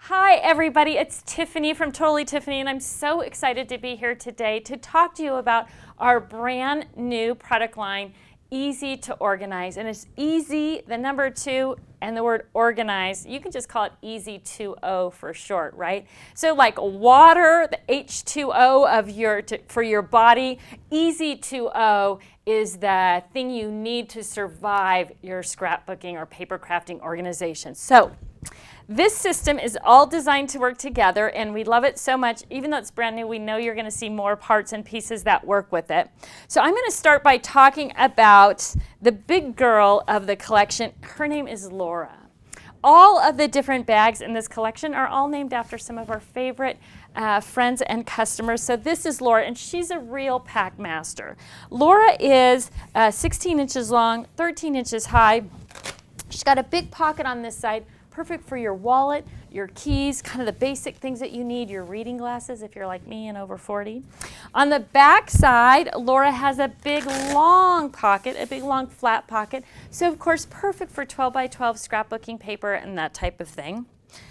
Hi everybody, it's Tiffany from Totally Tiffany, and I'm so excited to be here today to talk to you about our brand new product line, Easy to Organize. And it's easy, the number 2, and the word organize. You can just call it Easy 2O for short, right? So like water, the H2O of for your body, Easy 2O is the thing you need to survive your scrapbooking or paper crafting organization. So this system is all designed to work together, and we love it so much. Even though it's brand new, we know you're going to see more parts and pieces that work with it. So I'm going to start by talking about the big girl of the collection. Her name is Laura. All of the different bags in this collection are all named after some of our favorite friends and customers. So this is Laura, and she's a real pack master. Laura is 16 inches long, 13 inches high. She's got a big pocket on this side, perfect for your wallet, your keys, kind of the basic things that you need, your reading glasses if you're like me and over 40. On the back side, Laura has a big long pocket, a big long flat pocket. So of course, perfect for 12 by 12 scrapbooking paper and that type of thing.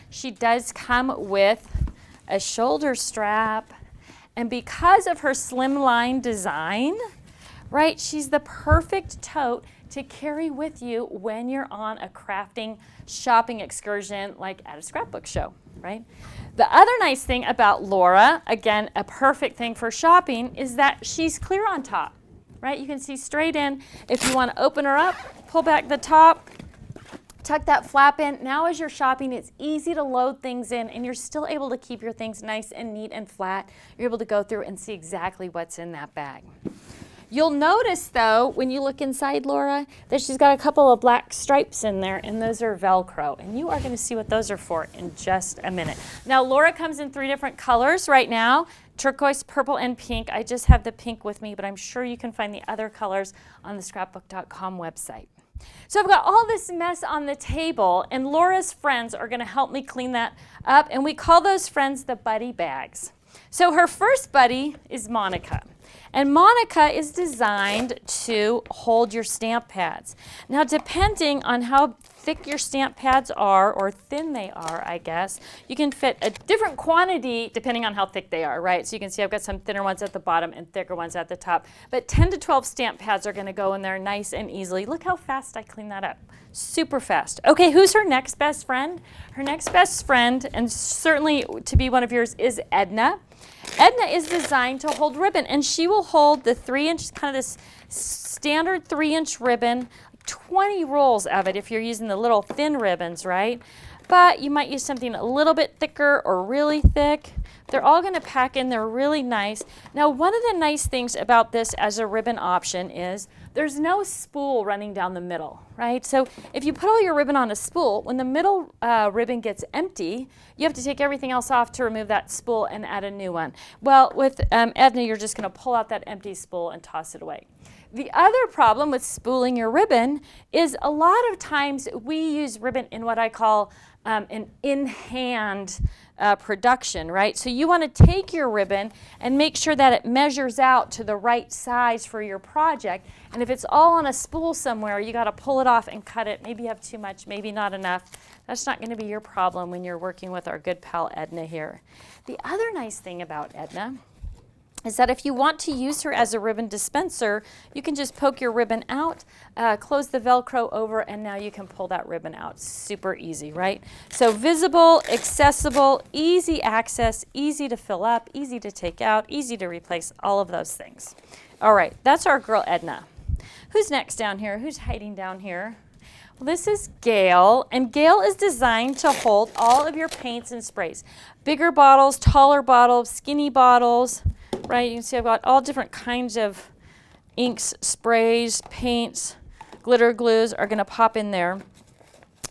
She does come with a shoulder strap, and because of her slimline design, right, she's the perfect tote to carry with you when you're on a crafting shopping excursion like at a scrapbook show, right? The other nice thing about Laura, again, a perfect thing for shopping, is that she's clear on top, right? You can see straight in. If you want to open her up, pull back the top, tuck that flap in. Now as you're shopping, it's easy to load things in, and you're still able to keep your things nice and neat and flat. You're able to go through and see exactly what's in that bag. You'll notice, though, when you look inside Laura, that she's got a couple of black stripes in there, and those are Velcro. And you are going to see what those are for in just a minute. Now, Laura comes in 3 different colors right now, turquoise, purple, and pink. I just have the pink with me, but I'm sure you can find the other colors on the Scrapbook.com website. So I've got all this mess on the table, and Laura's friends are going to help me clean that up, and we call those friends the buddy bags. So her first buddy is Monica. And Monica is designed to hold your stamp pads. Now, depending on how thick your stamp pads are, or thin they are, I guess, you can fit a different quantity depending on how thick they are, right? So you can see I've got some thinner ones at the bottom and thicker ones at the top. But 10 to 12 stamp pads are going to go in there nice and easily. Look how fast I clean that up. Super fast. Okay, who's her next best friend? Her next best friend, and certainly to be one of yours, is Edna. Edna is designed to hold ribbon, and she will hold the 3-inch, kind of this standard 3-inch ribbon, 20 rolls of it if you're using the little thin ribbons, right? But you might use something a little bit thicker or really thick. They're all going to pack in. They're really nice. Now, one of the nice things about this as a ribbon option is there's no spool running down the middle, right? So if you put all your ribbon on a spool, when the middle ribbon gets empty, you have to take everything else off to remove that spool and add a new one. Well, with Edna, you're just going to pull out that empty spool and toss it away. The other problem with spooling your ribbon is a lot of times we use ribbon in what I call an in-hand production, right? So you want to take your ribbon and make sure that it measures out to the right size for your project. And if it's all on a spool somewhere, you got to pull it off and cut it. Maybe you have too much, maybe not enough. That's not going to be your problem when you're working with our good pal Edna here. The other nice thing about Edna is that if you want to use her as a ribbon dispenser, you can just poke your ribbon out, close the Velcro over, and now you can pull that ribbon out. Super easy, right? So visible, accessible, easy access, easy to fill up, easy to take out, easy to replace, all of those things. All right, that's our girl Edna. Who's next down here? Who's hiding down here? Well, this is Gail, and Gail is designed to hold all of your paints and sprays. Bigger bottles, taller bottles, skinny bottles, right? You can see I've got all different kinds of inks, sprays, paints, glitter glues are going to pop in there.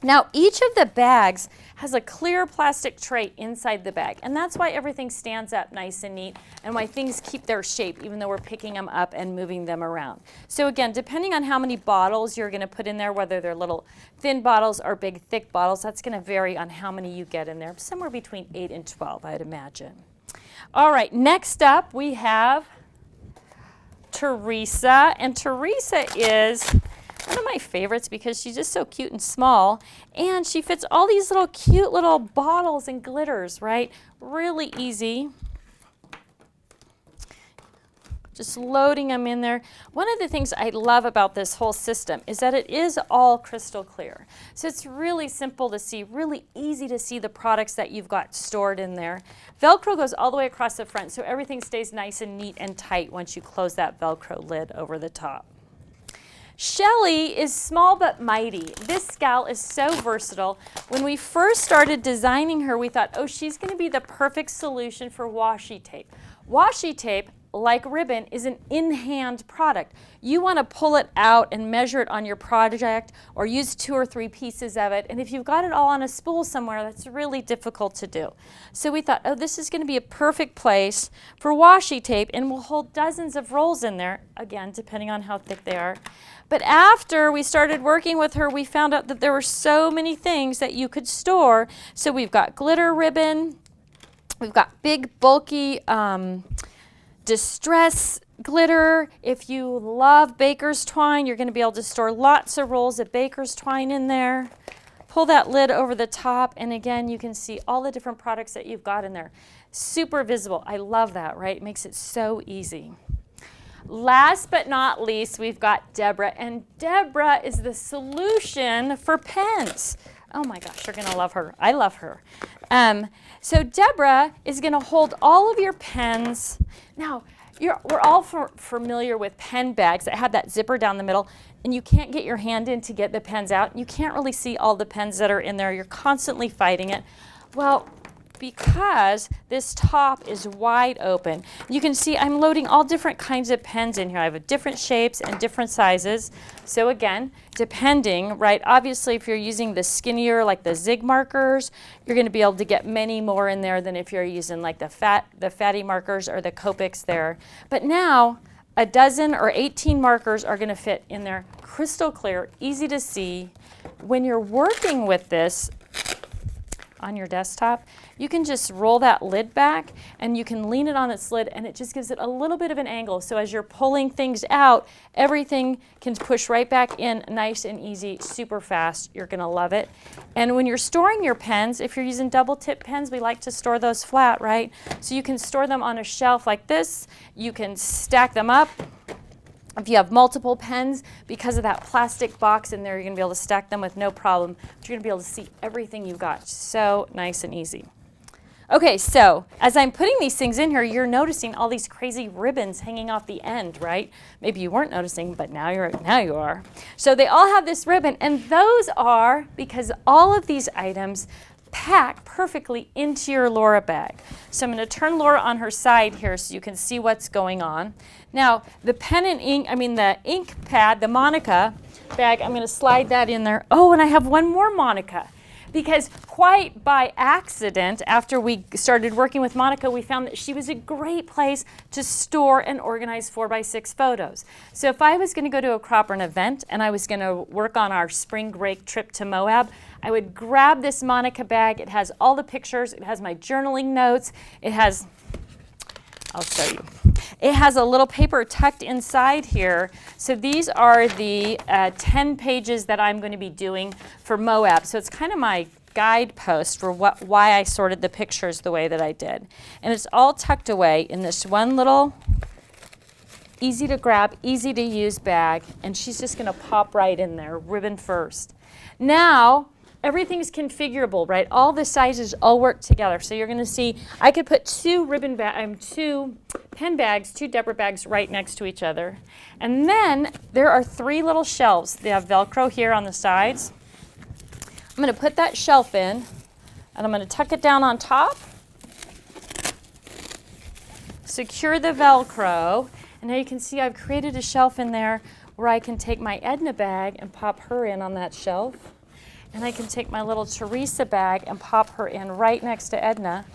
Now, each of the bags has a clear plastic tray inside the bag, and that's why everything stands up nice and neat and why things keep their shape even though we're picking them up and moving them around. So again, depending on how many bottles you're going to put in there, whether they're little thin bottles or big thick bottles, that's going to vary on how many you get in there, somewhere between 8 and 12, I'd imagine. All right, next up we have Teresa, and Teresa is one of my favorites because she's just so cute and small, and she fits all these little cute little bottles and glitters, right? Really easy. Just loading them in there. One of the things I love about this whole system is that it is all crystal clear. So it's really simple to see, really easy to see the products that you've got stored in there. Velcro goes all the way across the front, so everything stays nice and neat and tight once you close that Velcro lid over the top. Shelly is small but mighty. This gal is so versatile. When we first started designing her, we thought, oh, she's going to be the perfect solution for washi tape. Washi tape, like ribbon, is an in-hand product. You want to pull it out and measure it on your project or use 2 or 3 pieces of it. And if you've got it all on a spool somewhere, that's really difficult to do. So we thought, oh, this is going to be a perfect place for washi tape, and we'll hold dozens of rolls in there, again, depending on how thick they are. But after we started working with her, we found out that there were so many things that you could store. So we've got glitter ribbon, we've got big, bulky, distress glitter. If you love baker's twine, you're going to be able to store lots of rolls of baker's twine in there. Pull that lid over the top, and again, you can see all the different products that you've got in there. Super visible. I love that, right? It makes it so easy. Last but not least, we've got Deborah, and Deborah is the solution for pens. Oh my gosh, you're going to love her. I love her. So Deborah is going to hold all of your pens. Now, we're all familiar with pen bags that have that zipper down the middle, and you can't get your hand in to get the pens out. You can't really see all the pens that are in there. You're constantly fighting it. Well, because this top is wide open, you can see I'm loading all different kinds of pens in here. I have different shapes and different sizes. So again, depending, right, obviously if you're using the skinnier, like the zig markers, you're going to be able to get many more in there than if you're using like the fatty markers or the Copics there. But now, a dozen or 18 markers are going to fit in there, crystal clear, easy to see. When you're working with this on your desktop, you can just roll that lid back and you can lean it on its lid, and it just gives it a little bit of an angle. So as you're pulling things out, everything can push right back in nice and easy, super fast. You're going to love it. And when you're storing your pens, if you're using double tip pens, we like to store those flat, right? So you can store them on a shelf like this. You can stack them up. If you have multiple pens, because of that plastic box in there, you're going to be able to stack them with no problem. But you're going to be able to see everything you've got. So nice and easy. Okay, so as I'm putting these things in here, you're noticing all these crazy ribbons hanging off the end, right? Maybe you weren't noticing, but now you are. So they all have this ribbon, and those are because all of these items pack perfectly into your Laura bag. So I'm going to turn Laura on her side here so you can see what's going on. Now, the the ink pad, the Monica bag, I'm going to slide that in there. Oh, and I have one more Monica. Because quite by accident, after we started working with Monica, we found that she was a great place to store and organize 4x6 photos. So if I was going to go to a crop or an event and I was going to work on our spring break trip to Moab, I would grab this Monica bag. It has all the pictures. It has my journaling notes. It has, I'll show you. It has a little paper tucked inside here. So these are the 10 pages that I'm going to be doing for Moab. So it's kind of my guidepost for why I sorted the pictures the way that I did. And it's all tucked away in this one little easy to grab, easy to use bag. And she's just going to pop right in there, ribbon first. Now, everything's configurable, right? All the sizes all work together. So you're going to see I could put two pen bags, two Deborah bags right next to each other. And then there are 3 little shelves. They have Velcro here on the sides. I'm going to put that shelf in, and I'm going to tuck it down on top. Secure the Velcro. And now you can see I've created a shelf in there where I can take my Edna bag and pop her in on that shelf. And I can take my little Teresa bag and pop her in right next to Edna.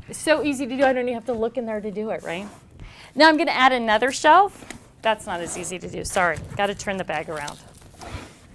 It's so easy to do. I don't even have to look in there to do it, right? Now I'm going to add another shelf. That's not as easy to do. Sorry. Got to turn the bag around.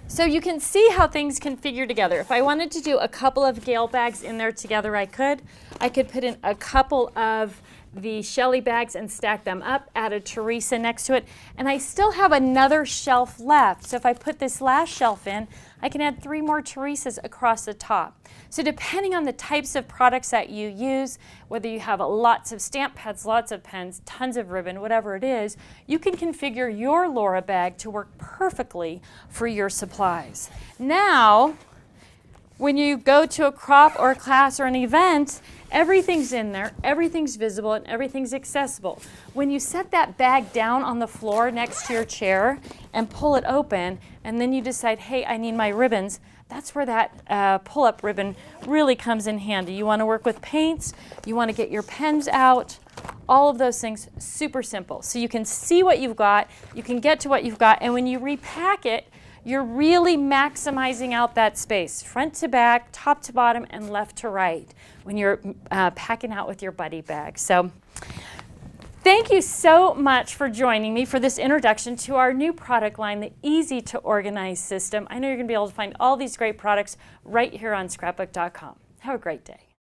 So you can see how things can figure together. If I wanted to do a couple of Gale bags in there together, I could. I could put in a couple of the Shelly bags and stack them up, add a Teresa next to it, and I still have another shelf left. So if I put this last shelf in, I can add 3 more Teresas across the top. So depending on the types of products that you use, whether you have lots of stamp pads, lots of pens, tons of ribbon, whatever it is, you can configure your Laura bag to work perfectly for your supplies. Now, when you go to a crop or a class or an event, everything's in there, everything's visible, and everything's accessible. When you set that bag down on the floor next to your chair and pull it open, and then you decide, hey, I need my ribbons, that's where that pull-up ribbon really comes in handy. You want to work with paints, you want to get your pens out, all of those things, super simple. So you can see what you've got, you can get to what you've got, and when you repack it, you're really maximizing out that space, front to back, top to bottom, and left to right when you're packing out with your buddy bag. So thank you so much for joining me for this introduction to our new product line, the Easy to Organize system. I know you're going to be able to find all these great products right here on Scrapbook.com. Have a great day.